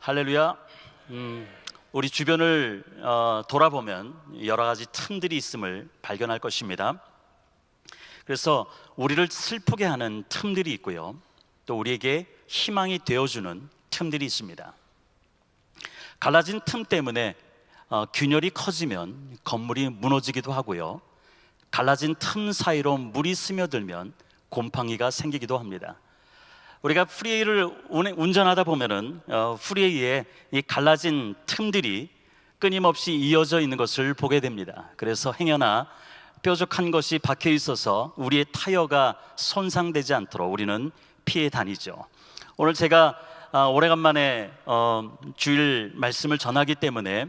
할렐루야. 우리 주변을 돌아보면 여러 가지 틈들이 있음을 발견할 것입니다. 그래서 우리를 슬프게 하는 틈들이 있고요, 또 우리에게 희망이 되어주는 틈들이 있습니다. 갈라진 틈 때문에 균열이 커지면 건물이 무너지기도 하고요, 갈라진 틈 사이로 물이 스며들면 곰팡이가 생기기도 합니다. 우리가 프리웨이를 운전하다 보면은 프리웨이에 이 갈라진 틈들이 끊임없이 이어져 있는 것을 보게 됩니다. 그래서 행여나 뾰족한 것이 박혀 있어서 우리의 타이어가 손상되지 않도록 우리는 피해 다니죠. 오늘 제가 오래간만에 주일 말씀을 전하기 때문에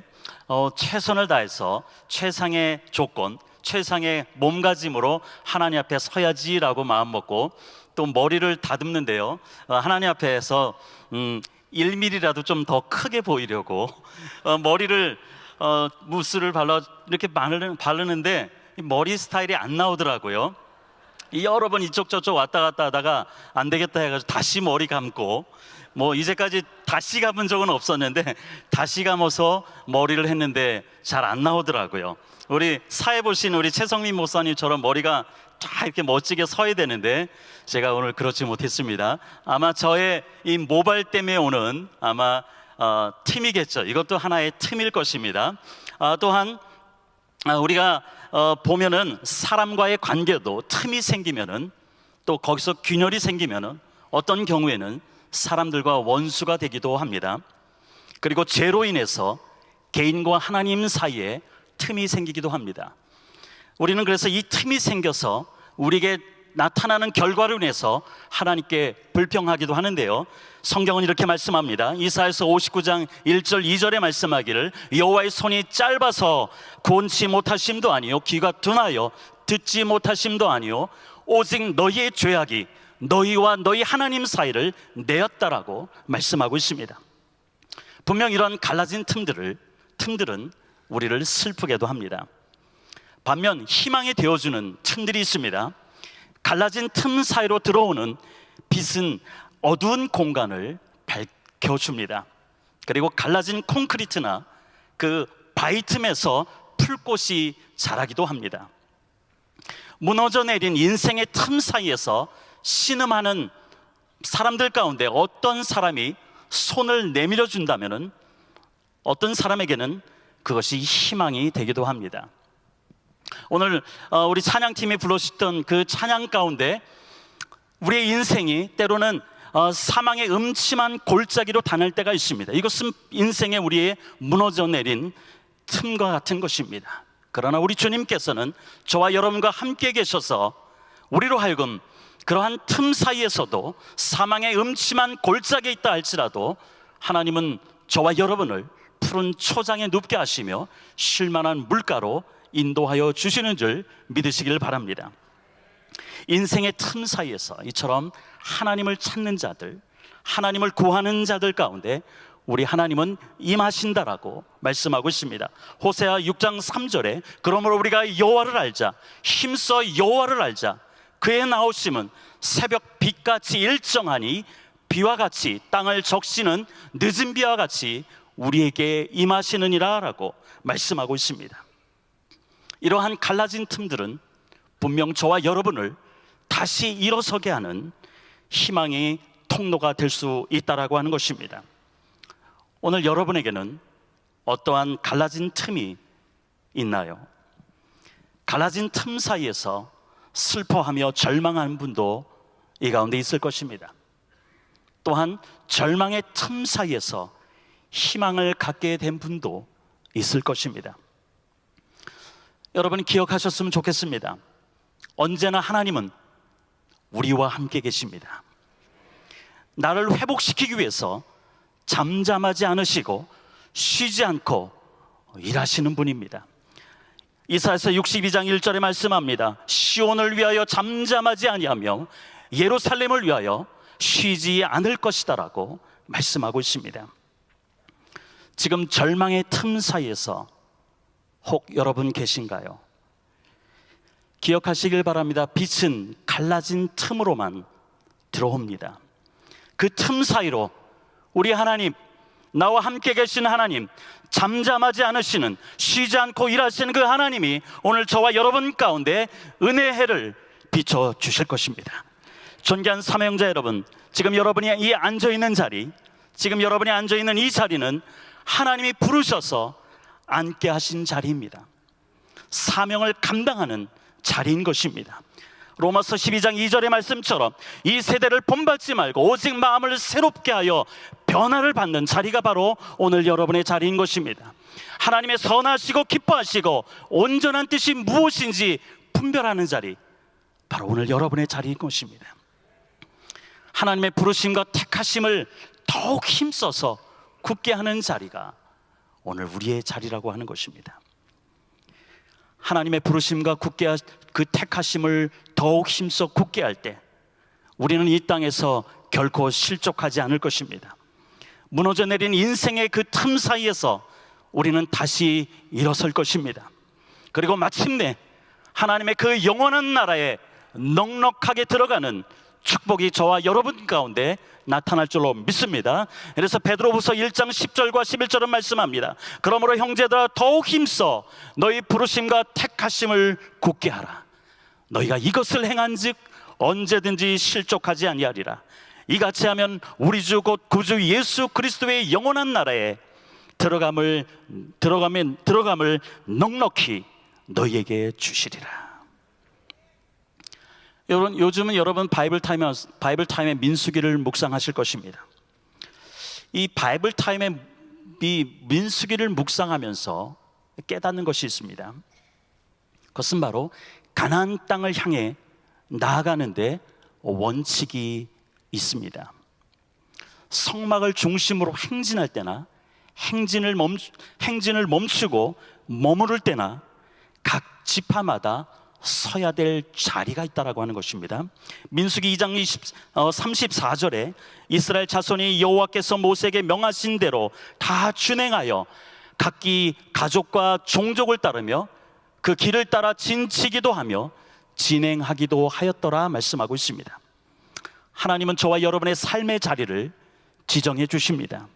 최선을 다해서 최상의 조건, 최상의 몸가짐으로 하나님 앞에 서야지라고 마음먹고 또 머리를 다듬는데요, 하나님 앞에서 1mm라도 좀 더 크게 보이려고 머리를 무스를 발라 이렇게 바르는데 머리 스타일이 안 나오더라고요. 여러 번 이쪽 저쪽 왔다 갔다 하다가 안 되겠다 해가지고 다시 머리 감고, 이제까지 다시 감은 적은 없었는데 다시 감아서 머리를 했는데 잘 안 나오더라고요. 우리 사회 보신 우리 최성민 목사님처럼 머리가 쫙 이렇게 멋지게 서야 되는데 제가 오늘 그렇지 못했습니다. 아마 저의 이 모발 때문에 오는 아마 틈이겠죠. 이것도 하나의 틈일 것입니다. 또한 우리가 보면은 사람과의 관계도 틈이 생기면은, 또 거기서 균열이 생기면은 어떤 경우에는 사람들과 원수가 되기도 합니다. 그리고 죄로 인해서 개인과 하나님 사이에 틈이 생기기도 합니다. 우리는 그래서 이 틈이 생겨서 우리에게 나타나는 결과로 인해서 하나님께 불평하기도 하는데요, 성경은 이렇게 말씀합니다. 이사야서 59장 1절 2절에 말씀하기를, 여호와의 손이 짧아서 권치 못하심도 아니요 귀가 둔하여 듣지 못하심도 아니요 오직 너희의 죄악이 너희와 너희 하나님 사이를 내었다라고 말씀하고 있습니다. 분명 이런 갈라진 틈들은 우리를 슬프게도 합니다. 반면 희망이 되어주는 틈들이 있습니다. 갈라진 틈 사이로 들어오는 빛은 어두운 공간을 밝혀줍니다. 그리고 갈라진 콘크리트나 그 바위 틈에서 풀꽃이 자라기도 합니다. 무너져 내린 인생의 틈 사이에서 신음하는 사람들 가운데 어떤 사람이 손을 내밀어 준다면은 어떤 사람에게는 그것이 희망이 되기도 합니다. 오늘 우리 찬양팀이 불러주셨던 그 찬양 가운데 우리의 인생이 때로는 사망의 음침한 골짜기로 다닐 때가 있습니다. 이것은 인생의 우리의 무너져 내린 틈과 같은 것입니다. 그러나 우리 주님께서는 저와 여러분과 함께 계셔서 우리로 하여금 그러한 틈 사이에서도 사망의 음침한 골짜기에 있다 할지라도 하나님은 저와 여러분을 푸른 초장에 눕게 하시며 쉴만한 물가로 인도하여 주시는 줄 믿으시길 바랍니다. 인생의 틈 사이에서 이처럼 하나님을 찾는 자들, 하나님을 구하는 자들 가운데 우리 하나님은 임하신다라고 말씀하고 있습니다. 호세아 6장 3절에 그러므로 우리가 여호와를 알자, 힘써 여호와를 알자, 그의 나오심은 새벽 빛같이 일정하니 비와 같이 땅을 적시는 늦은 비와 같이 우리에게 임하시느니라 라고 말씀하고 있습니다. 이러한 갈라진 틈들은 분명 저와 여러분을 다시 일어서게 하는 희망의 통로가 될 수 있다라고 하는 것입니다. 오늘 여러분에게는 어떠한 갈라진 틈이 있나요? 갈라진 틈 사이에서 슬퍼하며 절망하는 분도 이 가운데 있을 것입니다. 또한 절망의 틈 사이에서 희망을 갖게 된 분도 있을 것입니다. 여러분이 기억하셨으면 좋겠습니다. 언제나 하나님은 우리와 함께 계십니다. 나를 회복시키기 위해서 잠잠하지 않으시고 쉬지 않고 일하시는 분입니다. 이사야서 62장 1절에 말씀합니다. 시온을 위하여 잠잠하지 아니하며 예루살렘을 위하여 쉬지 않을 것이다 라고 말씀하고 있습니다. 지금 절망의 틈 사이에서 혹 여러분 계신가요? 기억하시길 바랍니다. 빛은 갈라진 틈으로만 들어옵니다. 그 틈 사이로 우리 하나님, 나와 함께 계신 하나님, 잠잠하지 않으시는, 쉬지 않고 일하시는 그 하나님이 오늘 저와 여러분 가운데 은혜의 해를 비춰주실 것입니다. 존귀한 사명자 여러분, 지금 여러분이 이 앉아있는 자리, 지금 여러분이 앉아있는 이 자리는 하나님이 부르셔서 앉게 하신 자리입니다. 사명을 감당하는 자리인 것입니다. 로마서 12장 2절의 말씀처럼 이 세대를 본받지 말고 오직 마음을 새롭게 하여 변화를 받는 자리가 바로 오늘 여러분의 자리인 것입니다. 하나님의 선하시고 기뻐하시고 온전한 뜻이 무엇인지 분별하는 자리, 바로 오늘 여러분의 자리인 것입니다. 하나님의 부르심과 택하심을 더욱 힘써서 굳게 하는 자리가 오늘 우리의 자리라고 하는 것입니다. 하나님의 부르심과 그 택하심을 더욱 힘써 굳게 할 때 우리는 이 땅에서 결코 실족하지 않을 것입니다. 무너져 내린 인생의 그 틈 사이에서 우리는 다시 일어설 것입니다. 그리고 마침내 하나님의 그 영원한 나라에 넉넉하게 들어가는 축복이 저와 여러분 가운데 나타날 줄로 믿습니다. 그래서 베드로후서 1장 10절과 11절은 말씀합니다. 그러므로 형제들아 더욱 힘써 너희 부르심과 택하심을 굳게 하라. 너희가 이것을 행한즉 언제든지 실족하지 아니하리라. 이같이 하면 우리 주 곧 구주 예수 그리스도의 영원한 나라에 들어감을 넉넉히 너희에게 주시리라. 여러분, 요즘은 여러분 바이블 타임에 민수기를 묵상하실 것입니다. 이 바이블 타임에 이 민수기를 묵상하면서 깨닫는 것이 있습니다. 그것은 바로 가나안 땅을 향해 나아가는데 원칙이 있습니다. 성막을 중심으로 행진할 때나 행진을 멈추고 머무를 때나 각 지파마다 서야 될 자리가 있다라고 하는 것입니다. 민수기 2장 34절에 이스라엘 자손이 여호와께서 모세에게 명하신 대로 다 준행하여 각기 가족과 종족을 따르며 그 길을 따라 진치기도 하며 진행하기도 하였더라 말씀하고 있습니다. 하나님은 저와 여러분의 삶의 자리를 지정해 주십니다.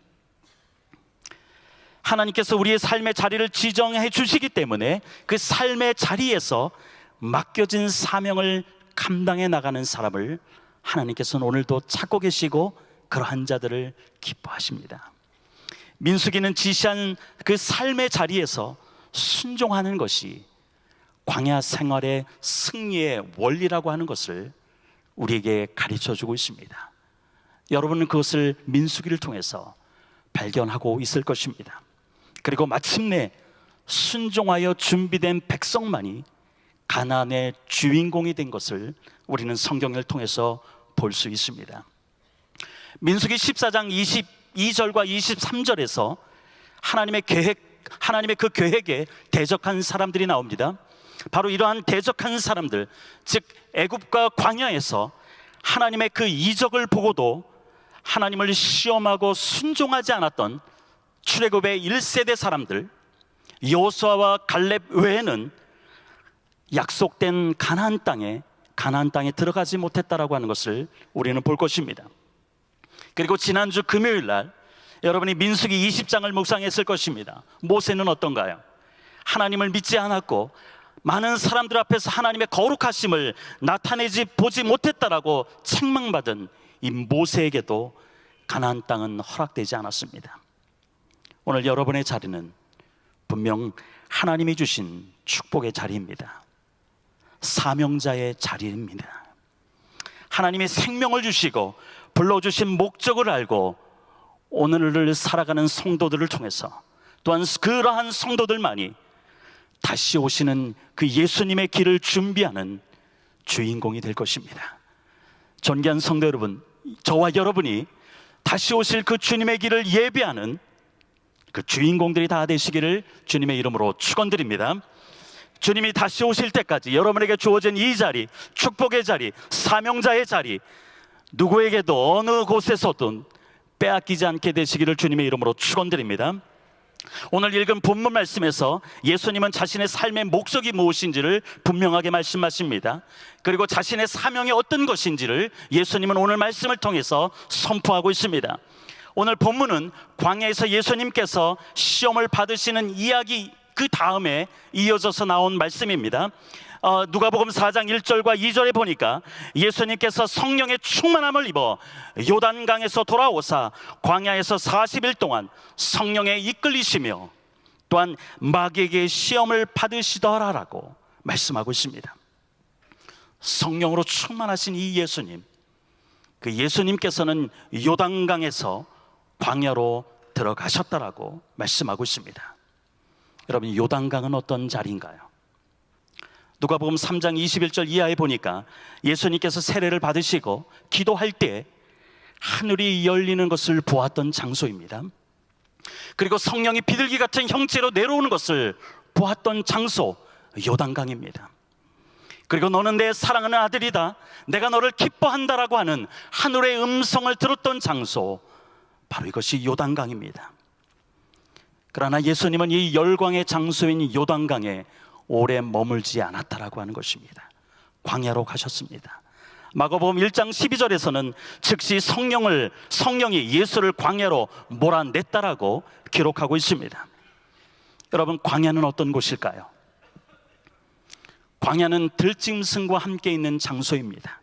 하나님께서 우리의 삶의 자리를 지정해 주시기 때문에 그 삶의 자리에서 맡겨진 사명을 감당해 나가는 사람을 하나님께서는 오늘도 찾고 계시고 그러한 자들을 기뻐하십니다. 민수기는 지시한 그 삶의 자리에서 순종하는 것이 광야 생활의 승리의 원리라고 하는 것을 우리에게 가르쳐주고 있습니다. 여러분은 그것을 민수기를 통해서 발견하고 있을 것입니다. 그리고 마침내 순종하여 준비된 백성만이 가나안의 주인공이 된 것을 우리는 성경을 통해서 볼 수 있습니다. 민수기 14장 22절과 23절에서 하나님의 그 계획에 대적한 사람들이 나옵니다. 바로 이러한 대적한 사람들, 즉 애굽과 광야에서 하나님의 그 이적을 보고도 하나님을 시험하고 순종하지 않았던 출애굽의 1세대 사람들, 여호수아와 갈렙 외에는 약속된 가나안 땅에 들어가지 못했다라고 하는 것을 우리는 볼 것입니다. 그리고 지난주 금요일 날 여러분이 민수기 20장을 묵상했을 것입니다. 모세는 어떤가요? 하나님을 믿지 않았고 많은 사람들 앞에서 하나님의 거룩하심을 보지 못했다라고 책망받은 이 모세에게도 가나안 땅은 허락되지 않았습니다. 오늘 여러분의 자리는 분명 하나님이 주신 축복의 자리입니다. 사명자의 자리입니다. 하나님이 생명을 주시고 불러주신 목적을 알고 오늘을 살아가는 성도들을 통해서 또한 그러한 성도들만이 다시 오시는 그 예수님의 길을 준비하는 주인공이 될 것입니다. 존귀한 성도 여러분, 저와 여러분이 다시 오실 그 주님의 길을 예비하는 그 주인공들이 다 되시기를 주님의 이름으로 축원드립니다. 주님이 다시 오실 때까지 여러분에게 주어진 이 자리, 축복의 자리, 사명자의 자리, 누구에게도 어느 곳에서든 빼앗기지 않게 되시기를 주님의 이름으로 축원드립니다. 오늘 읽은 본문 말씀에서 예수님은 자신의 삶의 목적이 무엇인지를 분명하게 말씀하십니다. 그리고 자신의 사명이 어떤 것인지를 예수님은 오늘 말씀을 통해서 선포하고 있습니다. 오늘 본문은 광야에서 예수님께서 시험을 받으시는 이야기 그 다음에 이어져서 나온 말씀입니다. 누가복음 4장 1절과 2절에 보니까 예수님께서 성령의 충만함을 입어 요단강에서 돌아오사 광야에서 40일 동안 성령에 이끌리시며 또한 마귀에게 시험을 받으시더라라고 말씀하고 있습니다. 성령으로 충만하신 이 예수님, 그 예수님께서는 요단강에서 광야로 들어가셨다라고 말씀하고 있습니다. 여러분, 요단강은 어떤 자리인가요? 누가복음 3장 21절 이하에 보니까 예수님께서 세례를 받으시고 기도할 때 하늘이 열리는 것을 보았던 장소입니다. 그리고 성령이 비둘기 같은 형체로 내려오는 것을 보았던 장소, 요단강입니다. 그리고 너는 내 사랑하는 아들이다, 내가 너를 기뻐한다라고 하는 하늘의 음성을 들었던 장소, 바로 이것이 요단강입니다. 그러나 예수님은 이 열광의 장소인 요단강에 오래 머물지 않았다라고 하는 것입니다. 광야로 가셨습니다. 마가복음 1장 12절에서는 즉시 성령이 예수를 광야로 몰아냈다라고 기록하고 있습니다. 여러분, 광야는 어떤 곳일까요? 광야는 들짐승과 함께 있는 장소입니다.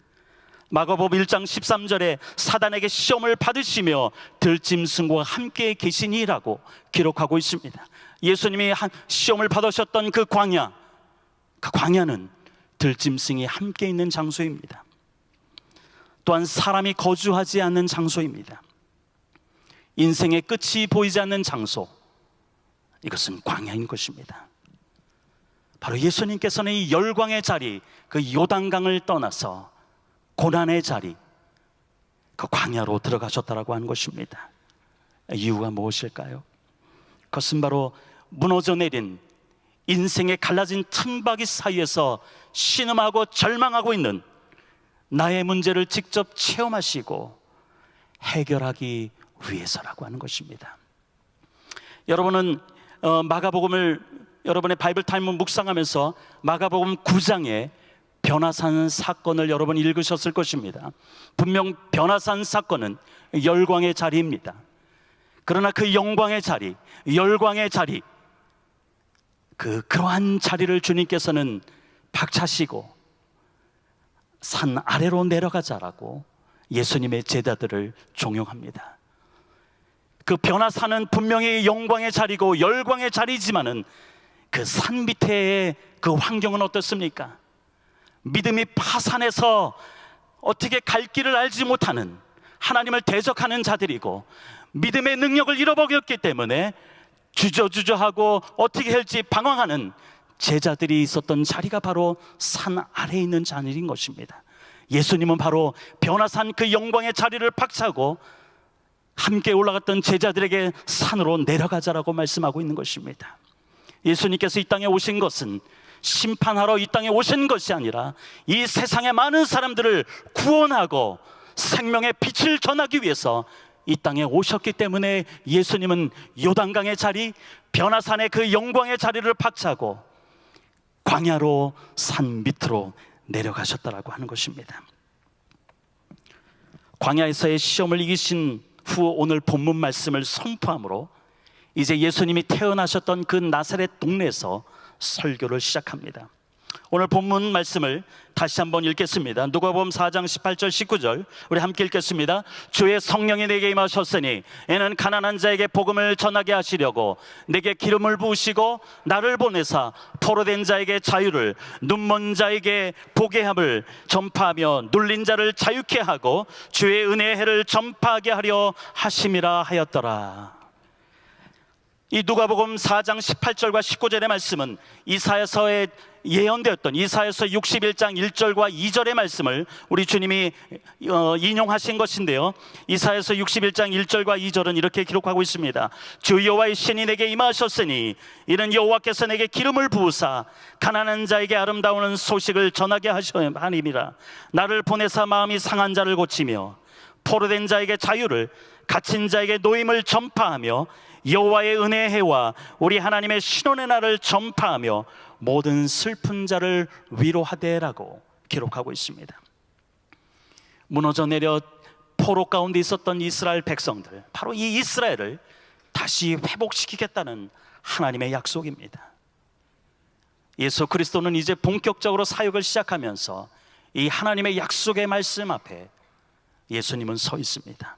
마가복음 1장 13절에 사단에게 시험을 받으시며 들짐승과 함께 계시니라고 기록하고 있습니다. 예수님이 시험을 받으셨던 그 광야는 들짐승이 함께 있는 장소입니다. 또한 사람이 거주하지 않는 장소입니다. 인생의 끝이 보이지 않는 장소, 이것은 광야인 것입니다. 바로 예수님께서는 이 열광의 자리, 그 요단강을 떠나서 고난의 자리, 그 광야로 들어가셨다라고 하는 것입니다. 이유가 무엇일까요? 그것은 바로 무너져 내린 인생의 갈라진 틈바귀 사이에서 신음하고 절망하고 있는 나의 문제를 직접 체험하시고 해결하기 위해서라고 하는 것입니다. 여러분은 마가복음을 여러분의 바이블 타임을 묵상하면서 마가복음 9장에 변화산 사건을 여러분 읽으셨을 것입니다. 분명 변화산 사건은 열광의 자리입니다. 그러나 그 영광의 자리, 열광의 자리, 그러한 자리를 주님께서는 박차시고 산 아래로 내려가자라고 예수님의 제자들을 종용합니다. 그 변화산은 분명히 영광의 자리고 열광의 자리지만은 그 산 밑에의 그 환경은 어떻습니까? 믿음이 파산해서 어떻게 갈 길을 알지 못하는, 하나님을 대적하는 자들이고 믿음의 능력을 잃어버렸기 때문에 주저주저하고 어떻게 할지 방황하는 제자들이 있었던 자리가 바로 산 아래에 있는 자리인 것입니다. 예수님은 바로 변화산 그 영광의 자리를 박차고 함께 올라갔던 제자들에게 산으로 내려가자라고 말씀하고 있는 것입니다. 예수님께서 이 땅에 오신 것은 심판하러 이 땅에 오신 것이 아니라 이 세상의 많은 사람들을 구원하고 생명의 빛을 전하기 위해서 이 땅에 오셨기 때문에 예수님은 요단강의 자리, 변화산의 그 영광의 자리를 박차고 광야로 산 밑으로 내려가셨다라고 하는 것입니다. 광야에서의 시험을 이기신 후 오늘 본문 말씀을 선포함으로 이제 예수님이 태어나셨던 그 나사렛 동네에서 설교를 시작합니다. 오늘 본문 말씀을 다시 한번 읽겠습니다. 누가복음 4장 18절 19절 우리 함께 읽겠습니다. 주의 성령이 내게 임하셨으니 이는 가난한 자에게 복음을 전하게 하시려고 내게 기름을 부으시고 나를 보내사 포로된 자에게 자유를, 눈먼 자에게 보게 함을 전파하며 눌린 자를 자유케 하고 주의 은혜의 해를 전파하게 하려 하심이라 하였더라. 이 누가복음 4장 18절과 19절의 말씀은 이사야서에 예언되었던 이사야서 61장 1절과 2절의 말씀을 우리 주님이 인용하신 것인데요, 이사야서 61장 1절과 2절은 이렇게 기록하고 있습니다. 주 여호와의 신이 내게 임하셨으니 이는 여호와께서 내게 기름을 부으사 가난한 자에게 아름다운 소식을 전하게 하심이라. 나를 보내사 마음이 상한 자를 고치며 포로된 자에게 자유를, 갇힌 자에게 노임을 전파하며 여호와의 은혜의 해와 우리 하나님의 신원의 날을 전파하며 모든 슬픈 자를 위로하되라고 기록하고 있습니다. 무너져 내려 포로 가운데 있었던 이스라엘 백성들, 바로 이 이스라엘을 다시 회복시키겠다는 하나님의 약속입니다. 예수 그리스도는 이제 본격적으로 사역을 시작하면서 이 하나님의 약속의 말씀 앞에 예수님은 서 있습니다.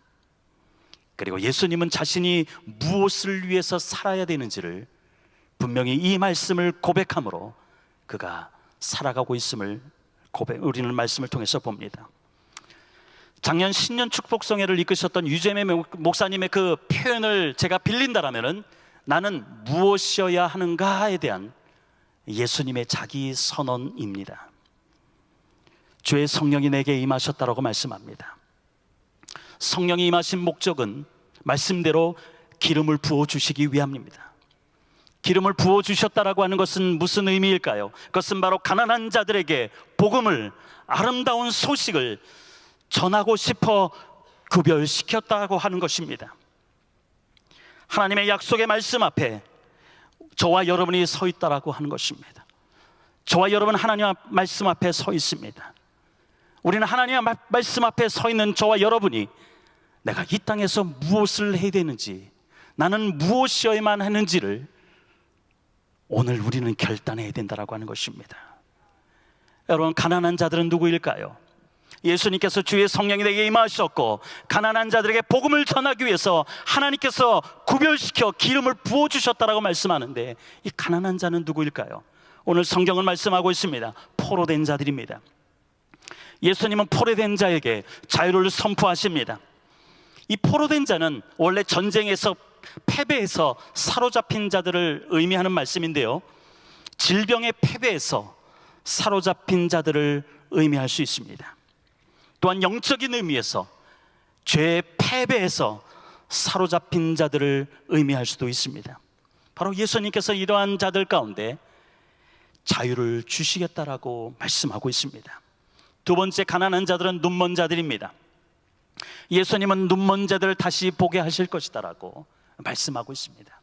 그리고 예수님은 자신이 무엇을 위해서 살아야 되는지를 분명히 이 말씀을 고백함으로 그가 살아가고 있음을 우리는 말씀을 통해서 봅니다. 작년 신년 축복성회를 이끄셨던 유재매 목사님의 그 표현을 제가 빌린다라면은 나는 무엇이어야 하는가에 대한 예수님의 자기 선언입니다. 주의 성령이 내게 임하셨다라고 말씀합니다. 성령이 임하신 목적은 말씀대로 기름을 부어주시기 위함입니다. 기름을 부어주셨다라고 하는 것은 무슨 의미일까요? 그것은 바로 가난한 자들에게 복음을, 아름다운 소식을 전하고 싶어 구별시켰다고 하는 것입니다. 하나님의 약속의 말씀 앞에 저와 여러분이 서 있다라고 하는 것입니다. 저와 여러분 하나님 말씀 앞에 서 있습니다. 우리는 하나님의 말씀 앞에 서 있는 저와 여러분이 내가 이 땅에서 무엇을 해야 되는지, 나는 무엇이어야만 하는지를 오늘 우리는 결단해야 된다라고 하는 것입니다. 여러분, 가난한 자들은 누구일까요? 예수님께서 주의 성령이 내게 임하셨고 가난한 자들에게 복음을 전하기 위해서 하나님께서 구별시켜 기름을 부어주셨다라고 말씀하는데, 이 가난한 자는 누구일까요? 오늘 성경은 말씀하고 있습니다. 포로된 자들입니다. 예수님은 포로된 자에게 자유를 선포하십니다. 이 포로된 자는 원래 전쟁에서 패배해서 사로잡힌 자들을 의미하는 말씀인데요, 질병의 패배에서 사로잡힌 자들을 의미할 수 있습니다. 또한 영적인 의미에서 죄의 패배에서 사로잡힌 자들을 의미할 수도 있습니다. 바로 예수님께서 이러한 자들 가운데 자유를 주시겠다라고 말씀하고 있습니다. 두 번째, 가난한 자들은 눈먼 자들입니다. 예수님은 눈먼 자들을 다시 보게 하실 것이다라고 말씀하고 있습니다.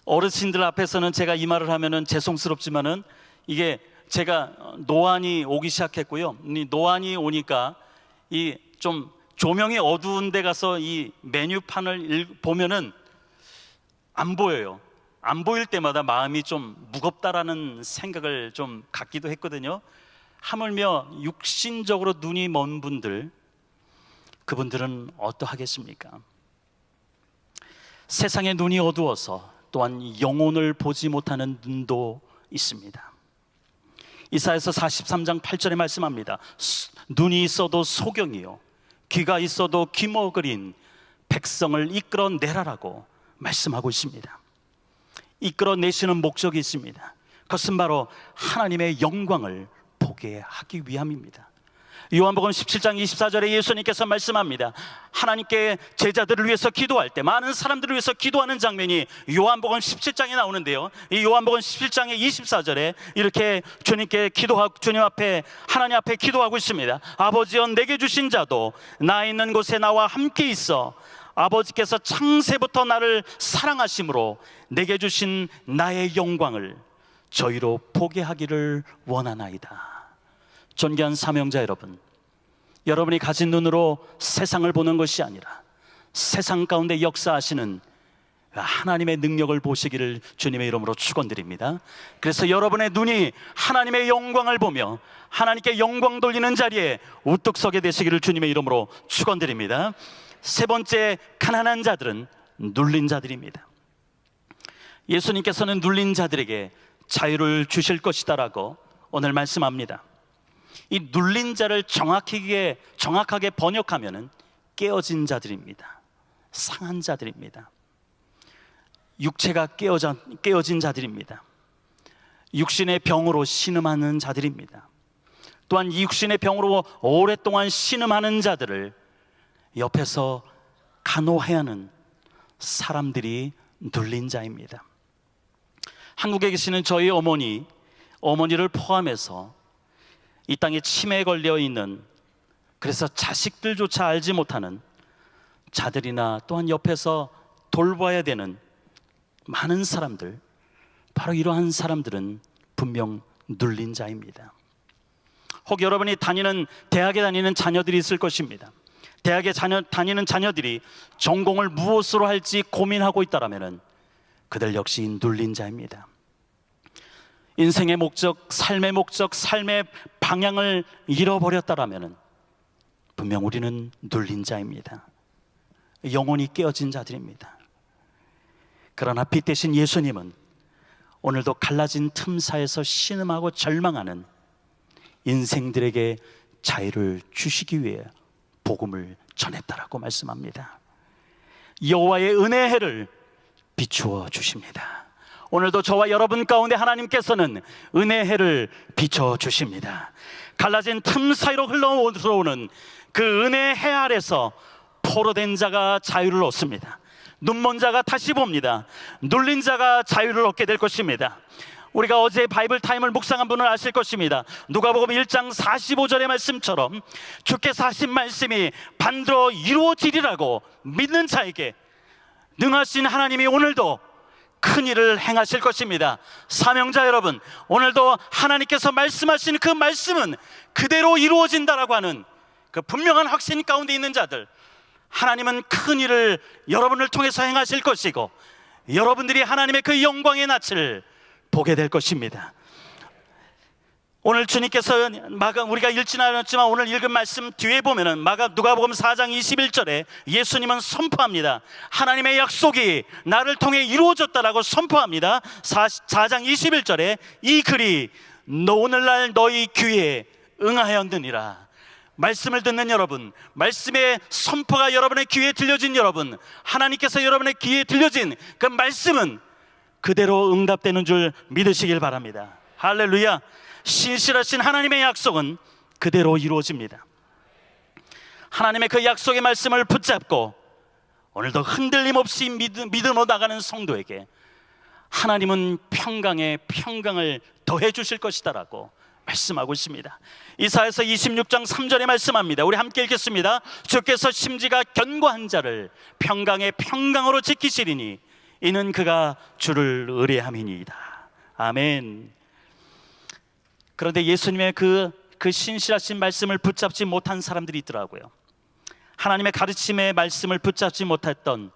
어르신들 앞에서는 제가 이 말을 하면은 죄송스럽지만은 이게 제가 노안이 오기 시작했고요. 이 노안이 오니까 이 좀 조명이 어두운 데 가서 이 메뉴판을 보면은 안 보여요. 안 보일 때마다 마음이 좀 무겁다라는 생각을 좀 갖기도 했거든요. 하물며 육신적으로 눈이 먼 분들, 그분들은 어떠하겠습니까? 세상의 눈이 어두워서 또한 영혼을 보지 못하는 눈도 있습니다. 이사야서 43장 8절에 말씀합니다. 눈이 있어도 소경이요 귀가 있어도 귀머거린 백성을 이끌어내라라고 말씀하고 있습니다. 이끌어내시는 목적이 있습니다. 그것은 바로 하나님의 영광을 보게 하기 위함입니다. 요한복음 17장 24절에 예수님께서 말씀합니다. 하나님께 제자들을 위해서 기도할 때 많은 사람들을 위해서 기도하는 장면이 요한복음 17장에 나오는데요, 이 요한복음 17장의 24절에 이렇게 주님께 기도하고, 주님 앞에, 하나님 앞에 기도하고 있습니다. 아버지여, 내게 주신 자도 나 있는 곳에 나와 함께 있어 아버지께서 창세부터 나를 사랑하심으로 내게 주신 나의 영광을 저희로 보게 하기를 원하나이다. 존귀한 사명자 여러분, 여러분이 가진 눈으로 세상을 보는 것이 아니라 세상 가운데 역사하시는 하나님의 능력을 보시기를 주님의 이름으로 축원드립니다. 그래서 여러분의 눈이 하나님의 영광을 보며 하나님께 영광 돌리는 자리에 우뚝 서게 되시기를 주님의 이름으로 축원드립니다. 세 번째, 가난한 자들은 눌린 자들입니다. 예수님께서는 눌린 자들에게 자유를 주실 것이다라고 오늘 말씀합니다. 이 눌린 자를 정확하게 번역하면은 깨어진 자들입니다. 상한 자들입니다. 육체가 깨어진 자들입니다. 육신의 병으로 신음하는 자들입니다. 또한 이 육신의 병으로 오랫동안 신음하는 자들을 옆에서 간호해야 하는 사람들이 눌린 자입니다. 한국에 계시는 저희 어머니를 포함해서 이 땅에 치매에 걸려 있는, 그래서 자식들조차 알지 못하는 자들이나 또한 옆에서 돌봐야 되는 많은 사람들, 바로 이러한 사람들은 분명 눌린 자입니다. 혹 여러분이 대학에 다니는 자녀들이 있을 것입니다. 대학에 다니는 자녀들이 전공을 무엇으로 할지 고민하고 있다라면 그들 역시 눌린 자입니다. 인생의 목적, 삶의 목적, 삶의 방향을 잃어버렸다라면 분명 우리는 눌린 자입니다. 영혼이 깨어진 자들입니다. 그러나 빛 대신 예수님은 오늘도 갈라진 틈 사이에서 신음하고 절망하는 인생들에게 자유를 주시기 위해 복음을 전했다라고 말씀합니다. 여호와의 은혜의 해를 비추어 주십니다. 오늘도 저와 여러분 가운데 하나님께서는 은혜의 해를 비춰 주십니다. 갈라진 틈 사이로 흘러들어오는 그 은혜의 해 아래서 포로된 자가 자유를 얻습니다. 눈먼 자가 다시 봅니다. 눌린 자가 자유를 얻게 될 것입니다. 우리가 어제 바이블 타임을 묵상한 분은 아실 것입니다. 누가복음 1장 45절의 말씀처럼 주께서 하신 말씀이 반드러 이루어지리라고 믿는 자에게 능하신 하나님이 오늘도 큰 일을 행하실 것입니다. 사명자 여러분, 오늘도 하나님께서 말씀하신 그 말씀은 그대로 이루어진다라고 하는 그 분명한 확신 가운데 있는 자들, 하나님은 큰 일을 여러분을 통해서 행하실 것이고 여러분들이 하나님의 그 영광의 낯을 보게 될 것입니다. 오늘 주님께서 우리가 읽지는 않았지만 오늘 읽은 말씀 뒤에 보면은 누가복음 4장 21절에 예수님은 선포합니다. 하나님의 약속이 나를 통해 이루어졌다라고 선포합니다. 4장 21절에 이 글이 오늘날 너희 귀에 응하였느니라. 말씀을 듣는 여러분, 말씀의 선포가 여러분의 귀에 들려진 여러분, 하나님께서 여러분의 귀에 들려진 그 말씀은 그대로 응답되는 줄 믿으시길 바랍니다. 할렐루야. 신실하신 하나님의 약속은 그대로 이루어집니다. 하나님의 그 약속의 말씀을 붙잡고 오늘도 흔들림 없이 믿음으로 나가는 성도에게 하나님은 평강에 평강을 더해 주실 것이다라고 말씀하고 있습니다. 이사야서 26장 3절에 말씀합니다. 우리 함께 읽겠습니다. 주께서 심지가 견고한 자를 평강에 평강으로 지키시리니 이는 그가 주를 의뢰함이니이다. 아멘. 그런데 예수님의 그 신실하신 말씀을 붙잡지 못한 사람들이 있더라고요. 하나님의 가르침의 말씀을 붙잡지 못했던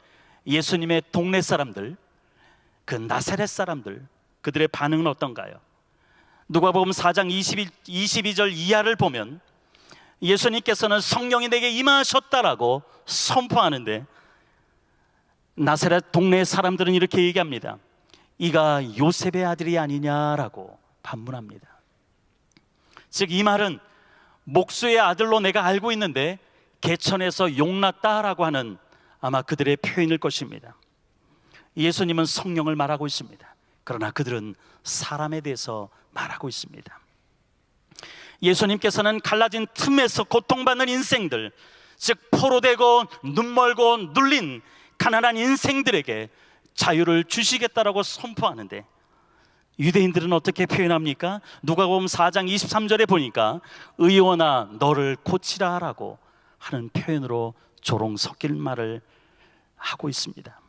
예수님의 동네 사람들, 그 나사렛 사람들, 그들의 반응은 어떤가요? 누가복음 4장 22절 이하를 보면 예수님께서는 성령이 내게 임하셨다라고 선포하는데 나사렛 동네 사람들은 이렇게 얘기합니다. 이가 요셉의 아들이 아니냐라고 반문합니다. 즉 이 말은 목수의 아들로 내가 알고 있는데 개천에서 용났다라고 하는 아마 그들의 표현일 것입니다. 예수님은 성령을 말하고 있습니다. 그러나 그들은 사람에 대해서 말하고 있습니다. 예수님께서는 갈라진 틈에서 고통받는 인생들, 즉 포로되고 눈멀고 눌린 가난한 인생들에게 자유를 주시겠다라고 선포하는데 유대인들은 어떻게 표현합니까? 누가복음 4장 23절에 보니까 의원아 너를 고치라 라고 하는 표현으로 조롱 섞일 말을 하고 있습니다.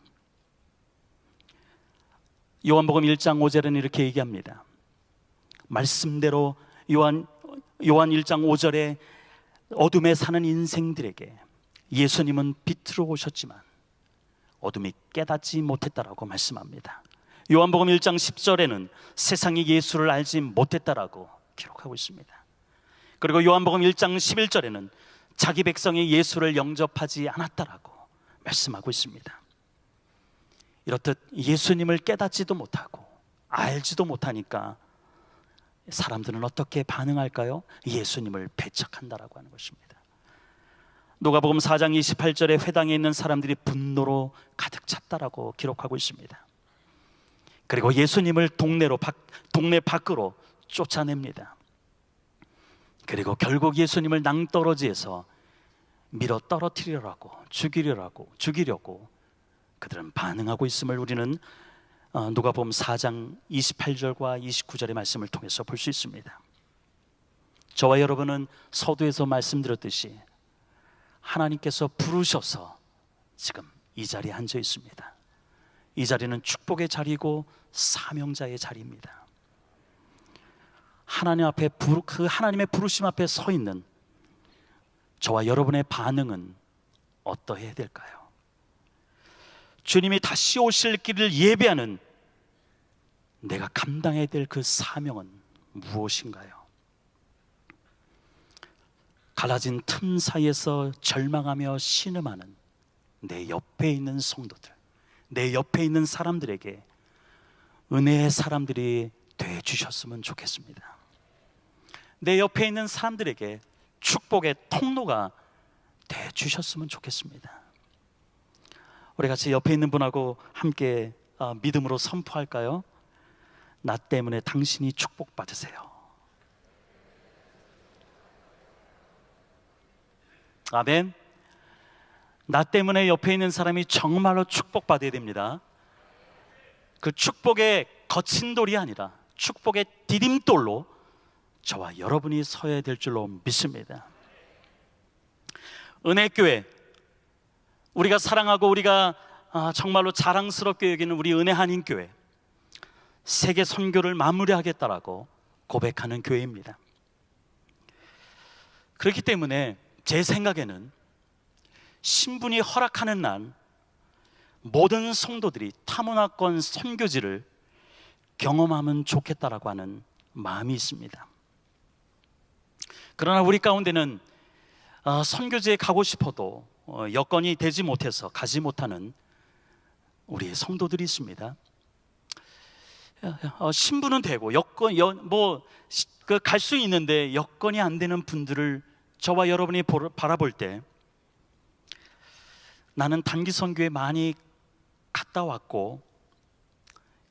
요한복음 1장 5절에는 이렇게 얘기합니다. 말씀대로 요한 1장 5절에 어둠에 사는 인생들에게 예수님은 빛으로 오셨지만 어둠이 깨닫지 못했다라고 말씀합니다. 요한복음 1장 10절에는 세상이 예수를 알지 못했다라고 기록하고 있습니다. 그리고 요한복음 1장 11절에는 자기 백성이 예수를 영접하지 않았다라고 말씀하고 있습니다. 이렇듯 예수님을 깨닫지도 못하고 알지도 못하니까 사람들은 어떻게 반응할까요? 예수님을 배척한다라고 하는 것입니다. 누가복음 4장 28절에 회당에 있는 사람들이 분노로 가득 찼다라고 기록하고 있습니다. 그리고 예수님을 동네 밖으로 쫓아냅니다. 그리고 결국 예수님을 낭떠러지에서 밀어 떨어뜨리려고 죽이려고 그들은 반응하고 있음을 우리는 누가복음 4장 28절과 29절의 말씀을 통해서 볼 수 있습니다. 저와 여러분은 서두에서 말씀드렸듯이 하나님께서 부르셔서 지금 이 자리에 앉아 있습니다. 이 자리는 축복의 자리고 사명자의 자리입니다. 하나님 앞에 그 하나님의 부르심 앞에 서 있는 저와 여러분의 반응은 어떠해야 될까요? 주님이 다시 오실 길을 예비하는 내가 감당해야 될 그 사명은 무엇인가요? 갈라진 틈 사이에서 절망하며 신음하는 내 옆에 있는 성도들, 내 옆에 있는 사람들에게 은혜의 사람들이 돼 주셨으면 좋겠습니다. 내 옆에 있는 사람들에게 축복의 통로가 돼 주셨으면 좋겠습니다. 우리 같이 옆에 있는 분하고 함께 믿음으로 선포할까요? 나 때문에 당신이 축복받으세요. 아멘. 나 때문에 옆에 있는 사람이 정말로 축복받아야 됩니다. 그 축복의 거친 돌이 아니라 축복의 디딤돌로 저와 여러분이 서야 될 줄로 믿습니다. 은혜교회, 우리가 사랑하고 우리가 정말로 자랑스럽게 여기는 우리 은혜 한인교회, 세계 선교를 마무리하겠다라고 고백하는 교회입니다. 그렇기 때문에 제 생각에는 신분이 허락하는 날 모든 성도들이 타문화권 선교지를 경험하면 좋겠다라고 하는 마음이 있습니다. 그러나 우리 가운데는 선교지에 가고 싶어도 여건이 되지 못해서 가지 못하는 우리의 성도들이 있습니다. 신분은 되고 여건 갈 수 있는데 여건이 안 되는 분들을 저와 여러분이 바라볼 때 나는 단기 선교에 많이 갔다 왔고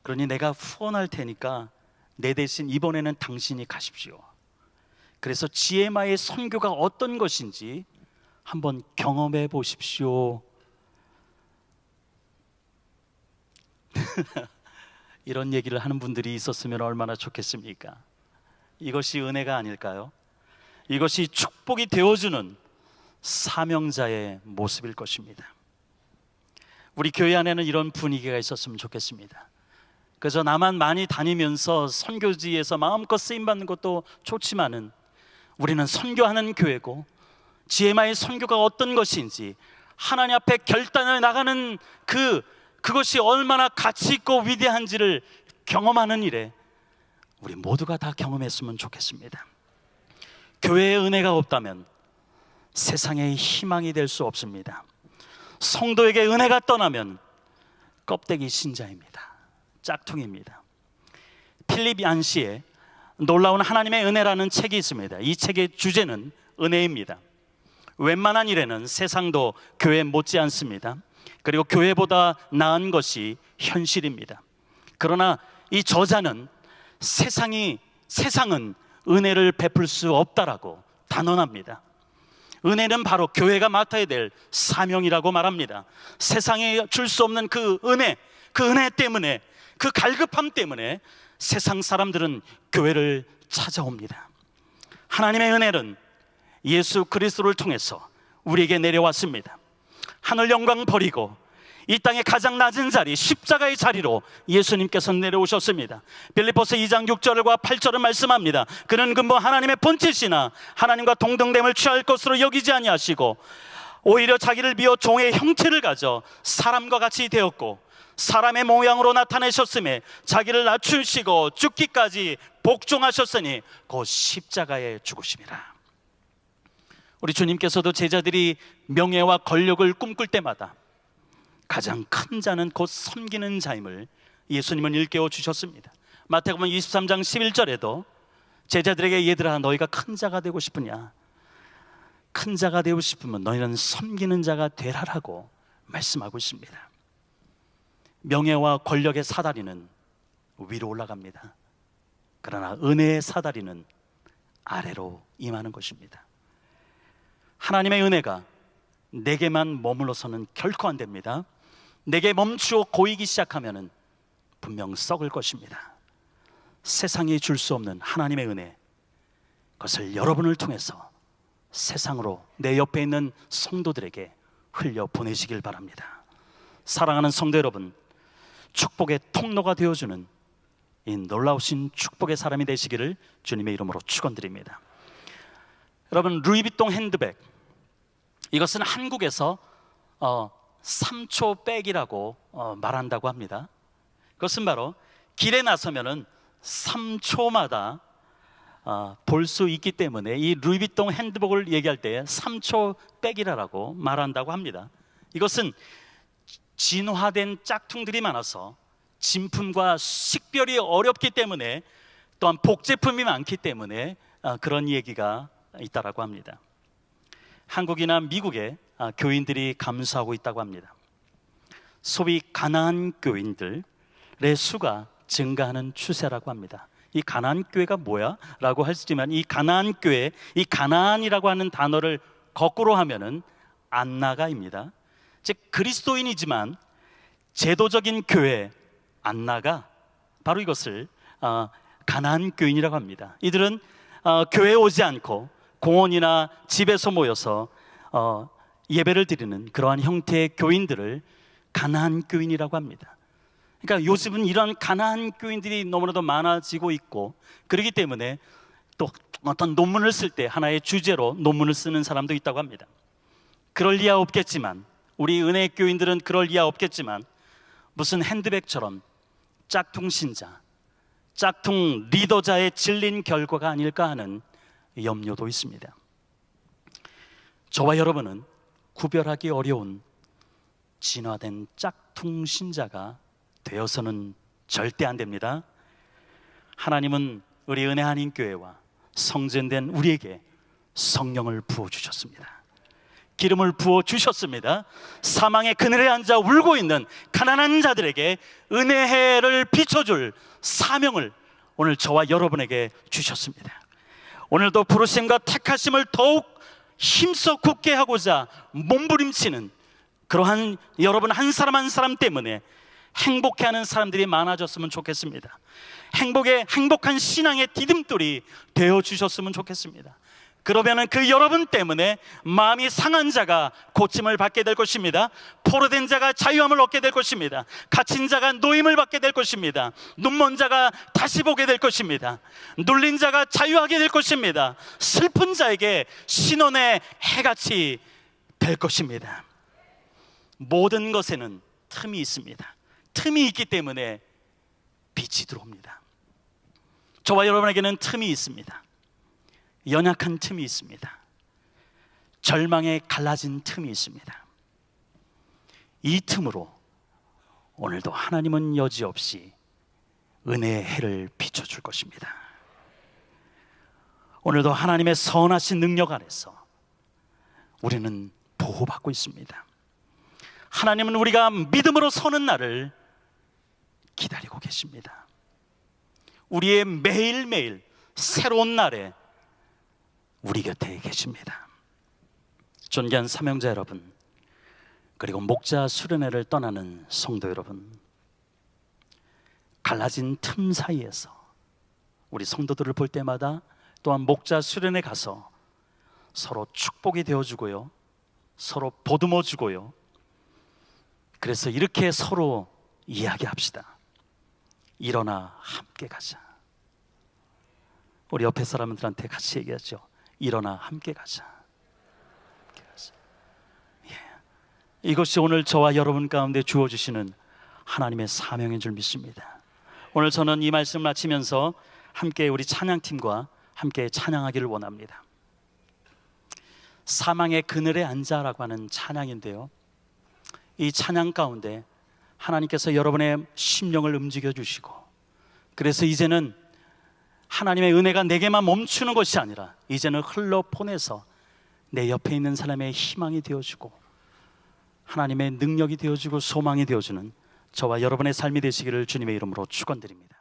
그러니 내가 후원할 테니까 내 대신 이번에는 당신이 가십시오. 그래서 GMI의 선교가 어떤 것인지 한번 경험해 보십시오. 이런 얘기를 하는 분들이 있었으면 얼마나 좋겠습니까? 이것이 은혜가 아닐까요? 이것이 축복이 되어주는 사명자의 모습일 것입니다. 우리 교회 안에는 이런 분위기가 있었으면 좋겠습니다. 그래서 나만 많이 다니면서 선교지에서 마음껏 쓰임받는 것도 좋지만은 우리는 선교하는 교회고 GMI의 선교가 어떤 것인지 하나님 앞에 결단을 나가는 그것이 얼마나 가치 있고 위대한지를 경험하는 일에 우리 모두가 다 경험했으면 좋겠습니다. 교회의 은혜가 없다면 세상의 희망이 될 수 없습니다. 성도에게 은혜가 떠나면 껍데기 신자입니다. 짝퉁입니다. 필립 얀시의 놀라운 하나님의 은혜라는 책이 있습니다. 이 책의 주제는 은혜입니다. 웬만한 일에는 세상도 교회 못지 않습니다. 그리고 교회보다 나은 것이 현실입니다. 그러나 이 저자는 세상은 은혜를 베풀 수 없다라고 단언합니다. 은혜는 바로 교회가 맡아야 될 사명이라고 말합니다. 세상에 줄 수 없는 그 은혜 때문에, 그 갈급함 때문에 세상 사람들은 교회를 찾아옵니다. 하나님의 은혜는 예수 그리스도를 통해서 우리에게 내려왔습니다. 하늘 영광 버리고 이 땅의 가장 낮은 자리, 십자가의 자리로 예수님께서 내려오셨습니다. 빌립보서 2장 6절과 8절은 말씀합니다. 그는 근본 하나님의 본체시나 하나님과 동등됨을 취할 것으로 여기지 아니하시고 오히려 자기를 비워 종의 형체를 가져 사람과 같이 되었고 사람의 모양으로 나타내셨음에 자기를 낮추시고 죽기까지 복종하셨으니 곧 십자가에 죽으심이라. 우리 주님께서도 제자들이 명예와 권력을 꿈꿀 때마다 가장 큰 자는 곧 섬기는 자임을 예수님은 일깨워 주셨습니다. 마태복음 23장 11절에도 제자들에게 얘들아 너희가 큰 자가 되고 싶으냐? 큰 자가 되고 싶으면 너희는 섬기는 자가 되라라고 말씀하고 있습니다. 명예와 권력의 사다리는 위로 올라갑니다. 그러나 은혜의 사다리는 아래로 임하는 것입니다. 하나님의 은혜가 내게만 머물러서는 결코 안 됩니다. 내게 멈추어 고이기 시작하면 분명 썩을 것입니다. 세상이 줄 수 없는 하나님의 은혜, 그것을 여러분을 통해서 세상으로 내 옆에 있는 성도들에게 흘려 보내시길 바랍니다. 사랑하는 성도 여러분, 축복의 통로가 되어주는 이 놀라우신 축복의 사람이 되시기를 주님의 이름으로 축원드립니다. 여러분, 루이비통 핸드백 이것은 한국에서 3초 백이라고 말한다고 합니다. 그것은 바로 길에 나서면은 3초마다 볼 수 있기 때문에 이 루이비통 핸드백을 얘기할 때 3초 백이라고 말한다고 합니다. 이것은 진화된 짝퉁들이 많아서 진품과 식별이 어렵기 때문에, 또한 복제품이 많기 때문에 그런 얘기가 있다라고 합니다. 한국이나 미국의 교인들이 감수하고 있다고 합니다. 소위 가나안 교인들의 수가 증가하는 추세라고 합니다. 이 가나안 교회가 뭐야? 라고 할 수 있지만, 이 가나안 교회, 이 가나안이라고 하는 단어를 거꾸로 하면은 안나가입니다. 즉 그리스도인이지만 제도적인 교회, 안나가 바로 이것을 가나안 교인이라고 합니다. 이들은 교회에 오지 않고 공원이나 집에서 모여서 예배를 드리는 그러한 형태의 교인들을 가나안 교인이라고 합니다. 그러니까 요즘은 이런 가나안 교인들이 너무나도 많아지고 있고, 그렇기 때문에 또 어떤 논문을 쓸 때 하나의 주제로 논문을 쓰는 사람도 있다고 합니다. 그럴 리야 없겠지만, 우리 은혜 교인들은 그럴 리야 없겠지만, 무슨 핸드백처럼 짝퉁 신자, 짝퉁 리더자에 질린 결과가 아닐까 하는 염려도 있습니다. 저와 여러분은 구별하기 어려운 진화된 짝퉁 신자가 되어서는 절대 안 됩니다. 하나님은 우리 은혜 한인교회와 성전된 우리에게 성령을 부어주셨습니다. 기름을 부어주셨습니다. 사망의 그늘에 앉아 울고 있는 가난한 자들에게 은혜를 비춰줄 사명을 오늘 저와 여러분에게 주셨습니다. 오늘도 부르심과 택하심을 더욱 힘써 굳게 하고자 몸부림치는 그러한 여러분 한 사람 한 사람 때문에 행복해하는 사람들이 많아졌으면 좋겠습니다. 행복한 신앙의 디딤돌이 되어주셨으면 좋겠습니다. 그러면은 그 여러분 때문에 마음이 상한 자가 고침을 받게 될 것입니다. 포로된 자가 자유함을 얻게 될 것입니다. 갇힌 자가 노임을 받게 될 것입니다. 눈먼 자가 다시 보게 될 것입니다. 눌린 자가 자유하게 될 것입니다. 슬픈 자에게 신원의 해같이 될 것입니다. 모든 것에는 틈이 있습니다. 틈이 있기 때문에 빛이 들어옵니다. 저와 여러분에게는 틈이 있습니다. 연약한 틈이 있습니다. 절망에 갈라진 틈이 있습니다. 이 틈으로 오늘도 하나님은 여지없이 은혜의 해를 비춰줄 것입니다. 오늘도 하나님의 선하신 능력 안에서 우리는 보호받고 있습니다. 하나님은 우리가 믿음으로 서는 날을 기다리고 계십니다. 우리의 매일매일 새로운 날에 우리 곁에 계십니다. 존귀한 사명자 여러분, 그리고 목자 수련회를 떠나는 성도 여러분, 갈라진 틈 사이에서 우리 성도들을 볼 때마다 또한 목자 수련회 가서 서로 축복이 되어주고요, 서로 보듬어주고요, 그래서 이렇게 서로 이야기합시다. 일어나 함께 가자. 우리 옆에 사람들한테 같이 얘기하죠. 일어나 함께 가자. 함께 가자. 이것이 오늘 저와 여러분 가운데 주어주시는 하나님의 사명인 줄 믿습니다. 오늘 저는 이 말씀 마치면서 함께 우리 찬양팀과 함께 찬양하기를 원합니다. 사망의 그늘에 앉아라고 하는 찬양인데요, 이 찬양 가운데 하나님께서 여러분의 심령을 움직여 주시고, 그래서 이제는 하나님의 은혜가 내게만 멈추는 것이 아니라 이제는 흘러 보내서 내 옆에 있는 사람의 희망이 되어주고 하나님의 능력이 되어주고 소망이 되어주는 저와 여러분의 삶이 되시기를 주님의 이름으로 축원드립니다.